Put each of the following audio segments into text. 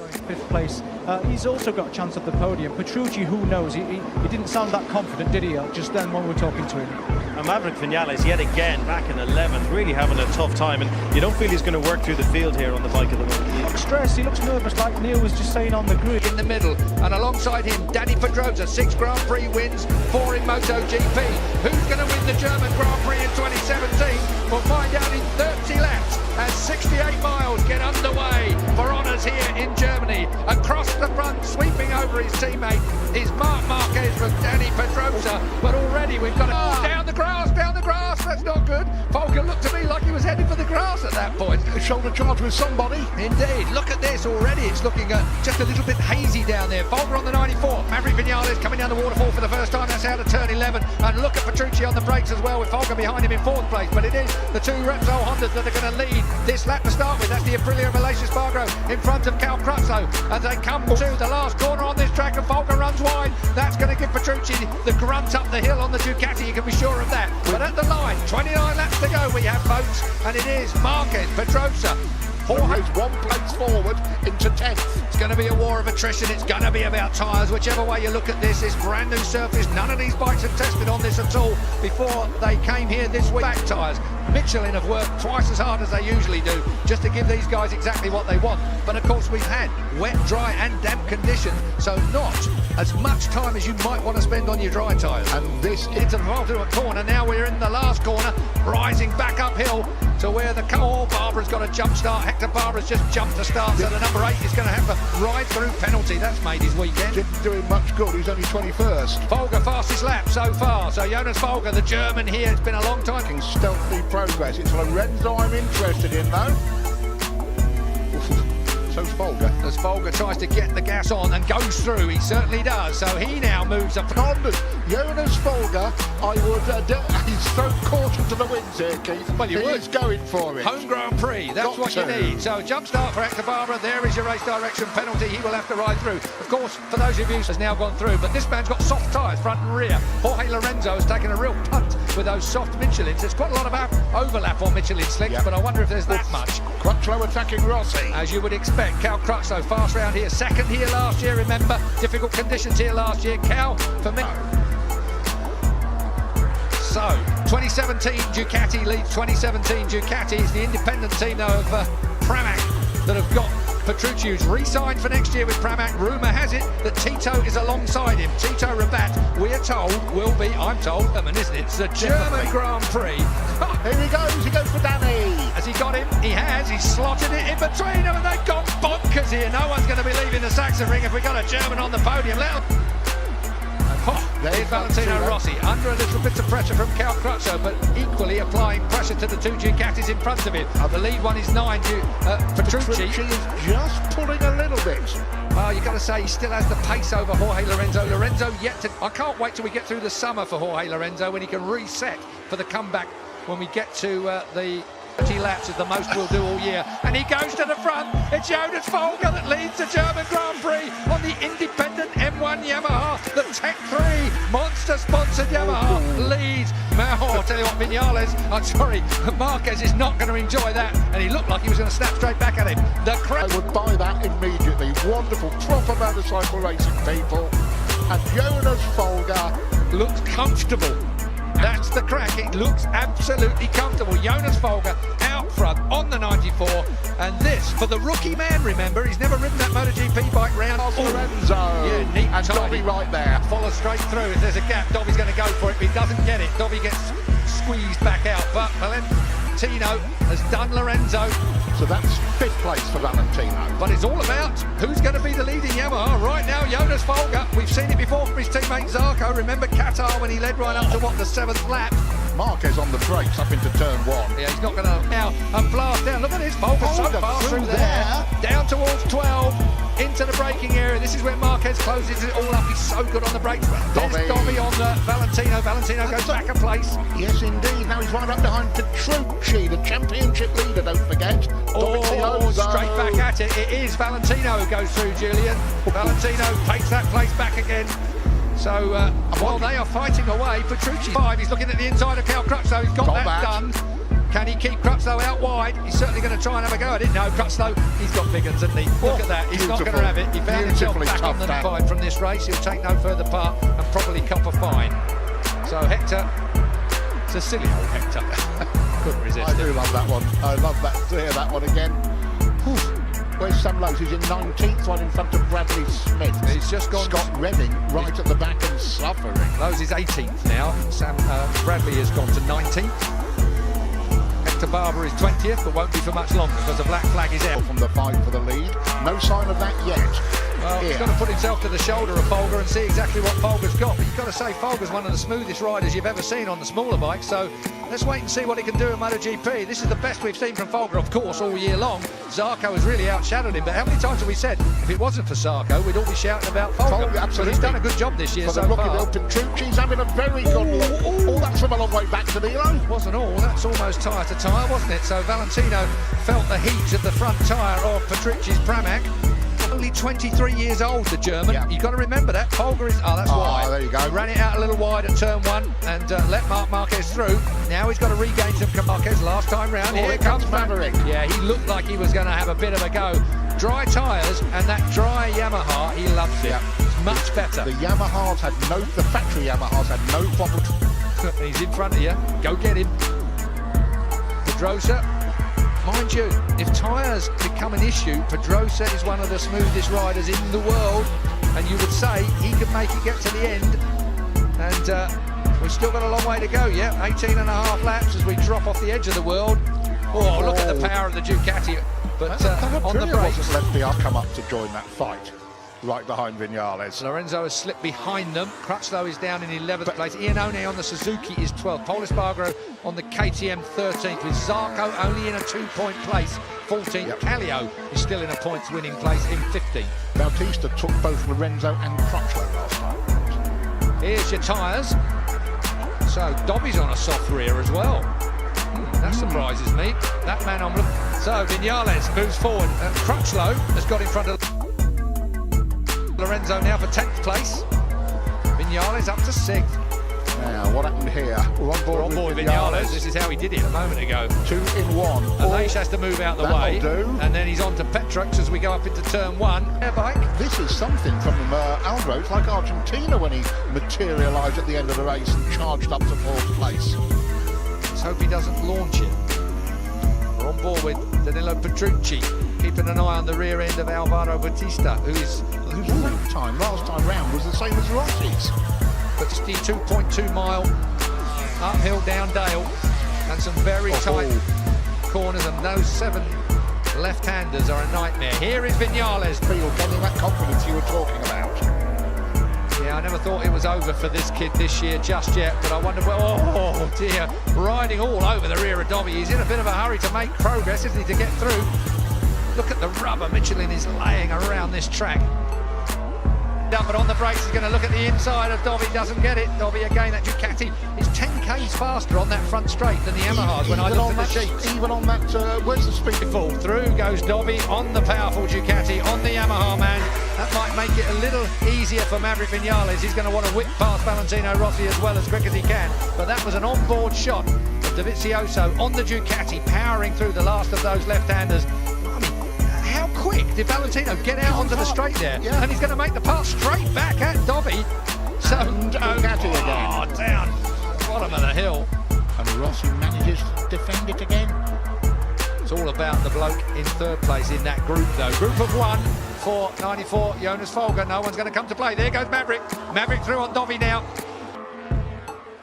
Fifth place. He's also got a chance at the podium. Petrucci, who knows? He didn't sound that confident, did he? Just then when we were talking to him. And Maverick Vinales yet again back in 11th, really having a tough time, and you don't feel he's going to work through the field here on the bike at the moment. He looks stressed, he looks nervous, like Neil was just saying on the grid. In the middle, and alongside him, Danny Pedrosa, 6 Grand Prix wins, 4 in MotoGP. Who's going to win the German Grand Prix in 2017? We'll find out in 30 laps as 68 miles get underway for honours here in Germany. Across the front, sweeping over his teammate, is Marc Marquez from Danny Pedrosa, but already we've got down the grass, that's not good. Folger looked to me like he was heading for the grass at that point. Shoulder charge with somebody. Indeed, look at this already, it's looking just a little bit hazy down there. Folger on the 94, Maverick Vinales coming down the waterfall for the first time, that's out of turn 11, and look at Petrucci on the brakes as well, with Folger behind him in 4th place, but it is the 2 Repsol Hondas that are going to lead this lap to start with. That's the Aprilia Malaysia Spargo in front of Cal Crutchlow as they come to the last corner on this track, and Folger runs wide. That's going to give Petrucci the grunt up the hill on the Ducati, you can be sure of that. But at the line, 29 laps to go we have, folks, and it is Marquez, Pedrosa, Jorge's 1 place forward into 10th. It's going to be a war of attrition. It's going to be about tyres. Whichever way you look at this brand new surface. None of these bikes have tested on this at all before they came here this week. Back tyres. Michelin have worked twice as hard as they usually do just to give these guys exactly what they want. But of course we've had wet, dry and damp conditions, so not as much time as you might want to spend on your dry tyres. And this into the ultimate corner. Now we're in the last corner, rising back uphill to where the Barbara's got a jump start. Hector Barbara's just jumped to start, so the number 8 is going to have to ride through penalty. That's made his weekend. Didn't do him much good, he's only 21st. Folger fastest lap so far, so Jonas Folger, the German here, it's been a long time. Stealthy progress. It's Lorenzo I'm interested in though. So's Folger. As Folger tries to get the gas on and goes through, he certainly does. So he now moves up. Jonas Folger, I would. He's thrown caution to the winds here, Keith. Well, you would. He's going for it. Home Grand Prix, that's what you need. So jump start for Hector Barbara. There is your race direction penalty. He will have to ride through. Of course, for those of you has now gone through, but this man's got soft tyres, front and rear. Jorge Lorenzo has taken a real punt with those soft Michelins. There's quite a lot of overlap on Michelin slicks, but I wonder if there's that much. Crutchlow attacking Rossi. As you would expect, Cal Crutchlow fast round here, 2nd here last year, remember, difficult conditions here last year. Cal, for me. So, 2017 Ducati leads 2017 Ducati. It's the independent team though of Pramac that have got Petrucci, who's re-signed for next year with Pramac. Rumour has it that Tito is alongside him. Tito Rabat, we are told, will be, I'm told, isn't it? It's the German Grand Prix. Here he goes for Danny. Has he got him? He has. He's slotted it in between them and they've gone bonkers here. No one's going to be leaving the Sachenring if we've got a German on the podium. There's Valentino Rossi under a little bit of pressure from Cal Crutchlow, but equally applying pressure to the 2 Ducatis in front of him. The lead one is 9. Petrucci is just pulling a little bit. Well, you've got to say he still has the pace over Jorge Lorenzo. Lorenzo yet to... I can't wait till we get through the summer for Jorge Lorenzo when he can reset for the comeback when we get to the 30 laps is the most we'll do all year. And he goes to the front. It's Jonas Folger that leads the German Grand Prix on the independent M1 Yamaha. The Tech 3 monster-sponsored Yamaha leads. I'll tell you what, Marquez is not going to enjoy that. And he looked like he was going to snap straight back at him. The crowd I would buy that immediately. Wonderful, proper motorcycle racing people. And Jonas Folger looks comfortable. That's the crack, it looks absolutely comfortable. Jonas Folger out front on the 94, and this for the rookie man, remember, he's never ridden that MotoGP bike round. Lorenzo, yeah, neat and Dobby right there. Follows straight through. If there's a gap, Dobby's going to go for it, but he doesn't get it. Dobby gets squeezed back out, but Valentino has done Lorenzo. So that's 5th place for Valentino. But it's all about who's going to be the leading Yamaha. Right now, Jonas Folger. We've seen it before from his teammate Zarco. Remember Qatar when he led right up to, the 7th lap? Marquez on the brakes up into turn 1. Yeah, he's not going to now blast down. Look at this, Folger so fast through there. Down towards 12, into the braking area. This is where Marquez closes it all up. He's so good on the brakes. There's Dobby on Valentino. Valentino goes back a place. Yes, indeed. Now he's right up behind Petrucci, the championship leader, don't forget. Straight back at it. It is Valentino who goes through, Julian. Valentino takes that place back again. So while they are fighting away, Petrucci 5, he's looking at the inside of Cal Crutchlow, he's got that done. Can he keep Crutchlow out wide? He's certainly going to try and have a go at it. No, Crutchlow, he's got big uns, hasn't he? Look at that. He's not going to have it. He found himself back on the divide from this race. He'll take no further part and probably cop a fine. So Hector, it's a silly old Hector. Couldn't resist I do love that one. I love that to hear that one again. Where's Sam Lowe? He's in 19th, one in front of Bradley Smith. He's just gone. Scott Redding right at the back and suffering. Lowe's is 18th now. Bradley has gone to 19th. Hector Barber is 20th, but won't be for much longer because the black flag is out. From the fight for the lead. No sign of that yet. Well, he's got to put himself to the shoulder of Folger and see exactly what Folger's got. But you've got to say Folger's one of the smoothest riders you've ever seen on the smaller bikes. So let's wait and see what he can do in MotoGP. This is the best we've seen from Folger, of course, all year long. Zarco has really outshadowed him. But how many times have we said, if it wasn't for Zarco, we'd all be shouting about Folger? Absolutely. But he's done a good job this year for so the rookie far. Petrucci's having a very good look. Oh, that's from a long way back to Nilo. Wasn't all, that's almost tyre to tyre, wasn't it? So Valentino felt the heat of the front tyre of Petrucci's Pramac. Only 23 years old, the German. Yeah. You've got to remember that. Folger is... Oh, that's wide. There you go. He ran it out a little wide at turn one and let Marc Marquez through. Now he's got to regain some Marquez last time round. Here comes Maverick. Yeah, he looked like he was going to have a bit of a go. Dry tyres and that dry Yamaha, he loves it. Yeah. It's much better. The Yamahas had no... The factory Yamahas had no problem. He's in front of you. Go get him. Pedrosa. Mind you, if tyres become an issue, Pedrosa is one of the smoothest riders in the world, and you would say he could make it get to the end. And we've still got a long way to go, yeah. 18 and a half laps as we drop off the edge of the world. Oh, look at the power of the Ducati. But on the brakes. Let the come up to join that fight, right behind Vinales. Lorenzo has slipped behind them. Crutchlow is down in 11th place. Iannone on the Suzuki is 12th. Pol Espargaro on the KTM 13th, with Zarco only in a 2-point place, 14th. Yep. Callio is still in a points winning place in 15th. Bautista took both Lorenzo and Crutchlow last time. Here's your tyres. So Dobby's on a soft rear as well. That surprises me. That man on... So Vinales moves forward. Crutchlow has got in front of Lorenzo now for 10th place. Vinales up to 6th. Now, what happened here? We're on board with Vinales. This is how he did it a moment ago. 2 in 1. Aleix has to move out the way. That'll do. And then he's on to Petrux as we go up into turn 1. Air bike. This is something from Alvaro. It's like Argentina when he materialised at the end of the race and charged up to 4th place. Let's hope he doesn't launch it. We're on board with Danilo Petrucci, keeping an eye on the rear end of Alvaro Bautista, whose lap time last time round was the same as Rossi's. but 62.2 mile uphill down Dale, and some very tight corners, and those 7 left-handers are a nightmare. Here is Vinales. Feel getting that confidence you were talking about. Yeah, I never thought it was over for this kid this year just yet, but I wonder, oh dear, riding all over the rear of Dobby. He's in a bit of a hurry to make progress, isn't he, to get through. Look at the rubber Michelin is laying around this track. But on the brakes, he's going to look at the inside of Dobby, doesn't get it. Dobby again, that Ducati is 10 k's faster on that front straight than the Yamahas when I looked at the sheets. Even on that, where's the speed? Fall through goes Dobby on the powerful Ducati, on the Yamaha man. That might make it a little easier for Maverick Vinales. He's going to want to whip past Valentino Rossi as well as quick as he can. But that was an on-board shot of Dovizioso on the Ducati, powering through the last of those left-handers. How quick did Valentino get out onto the straight there? Yeah. And he's going to make the pass straight back at Dobby. So, Ducati again. Down, bottom of the hill. And Rossi manages to defend it again. It's all about the bloke in 3rd place in that group, though. Group of 1 for 94, Jonas Folger. No one's going to come to play. There goes Maverick. Maverick through on Dobby now.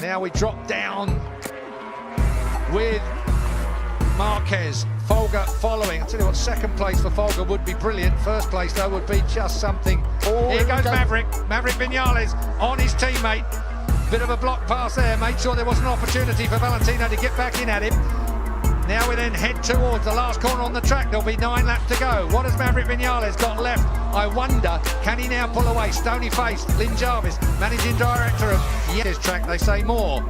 Now we drop down with Marquez. Folger following. I'll tell you what, 2nd place for Folger would be brilliant. 1st place, though, would be just something. Here goes Maverick. Maverick Vinales on his teammate. Bit of a block pass there. Made sure there was an opportunity for Valentino to get back in at him. Now we then head towards the last corner on the track. There'll be 9 laps to go. What has Maverick Vinales got left? I wonder, can he now pull away? Stony-faced Lynn Jarvis, managing director of this track, they say more.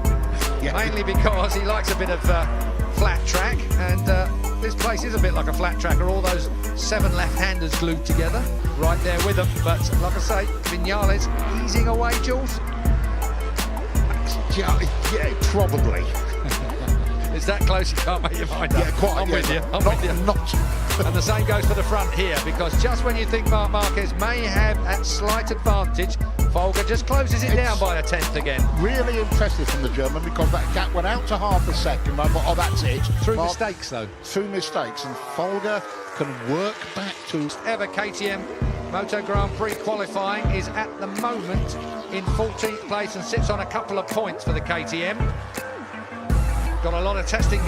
Yeah. Mainly because he likes a bit of flat track, and this place is a bit like a flat track. Are all those 7 left-handers glued together right there with them? But like I say, Vinales easing away, Jules. Yeah, probably. It's that close you can't make your mind up. Yeah, quite. I'm with you. I'm not, with you. Not. And the same goes for the front here, because just when you think Marc Marquez may have a slight advantage, Folger just closes it down by a tenth again. Really impressive from the German, because that gap went out to half a second. I thought, oh, that's it. Through mistakes, though. Through mistakes, and Folger can work back to... Ever KTM Moto Grand Prix qualifying is at the moment in 14th place and sits on a couple of points for the KTM. Got a lot of testing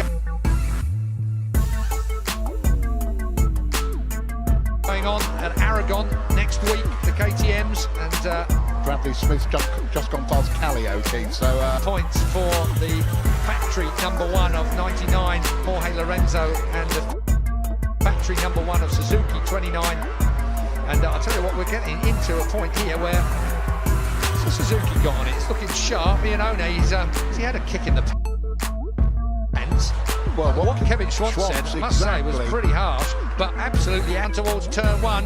going on at Aragon next week, the KTMs, and Bradley Smith's just gone past Callio, Keith, so... points for the factory number 1 of 99, Jorge Lorenzo, and the factory number 1 of Suzuki, 29. And I'll tell you what, we're getting into a point here where Suzuki got on it. It's looking sharp. Iannone, he had a kick in the pants. Well, what Kevin Schwantz said, I must say, was pretty harsh, but absolutely out towards turn 1.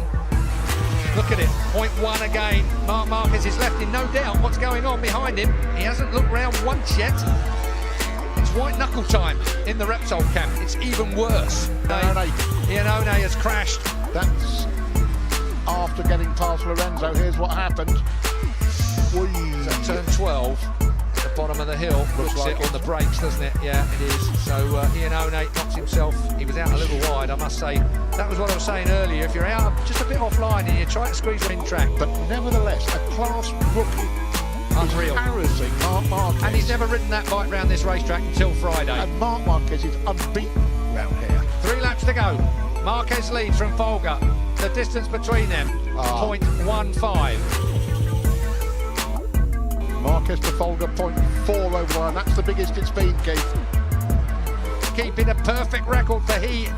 Look at it, 0.1 again. Marc Marquez is left in no doubt what's going on behind him. He hasn't looked round once yet. It's white knuckle time in the Repsol camp. It's even worse. Iannone has crashed. That's after getting past Lorenzo. Here's what happened. So turn 12, at the bottom of the hill. Looks like it on the brakes, doesn't it? Yeah, it is. So Iannone knocks himself. He was out a little wide, I must say. That was what I was saying earlier. If you're out just a bit offline and you try to squeeze them in track. But nevertheless, a class rookie. Unreal. Embarrassing Marc Marquez. And he's never ridden that bike round this racetrack until Friday. And Marc Marquez is unbeaten round here. 3 laps to go. Marquez leads from Folger. The distance between them, 0.15. Marquez to Folger, 0.4 over the line. That's the biggest it's been, Keith. Keeping a perfect record for he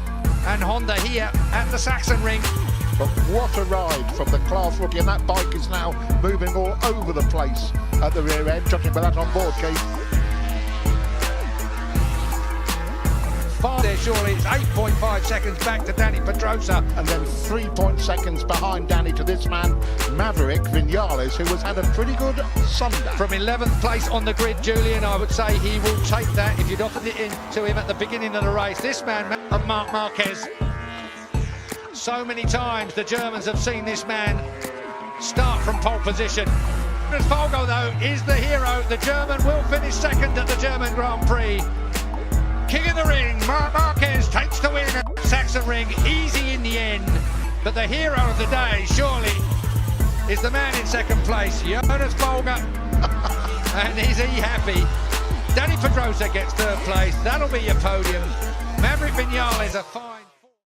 and Honda here at the Sachenring. But what a ride from the class rookie, and that bike is now moving all over the place at the rear end. Judging by that on board, Keith. Far there, surely. It's 8.5 seconds back to Danny Pedrosa. And then 3 seconds behind Danny to this man, Maverick Vinales, who has had a pretty good Sunday. From 11th place on the grid, Julian, I would say he will take that if you'd offered it in to him at the beginning of the race. This man, Marc Marquez. So many times the Germans have seen this man start from pole position. Folger, though, is the hero. The German will finish second at the German Grand Prix. King of the ring, Marc Marquez takes the win at Sachenring, easy in the end. But the hero of the day, surely, is the man in second place, Jonas Folger. And is he happy? Danny Pedrosa gets third place. That'll be your podium. Maverick Vinales a fine...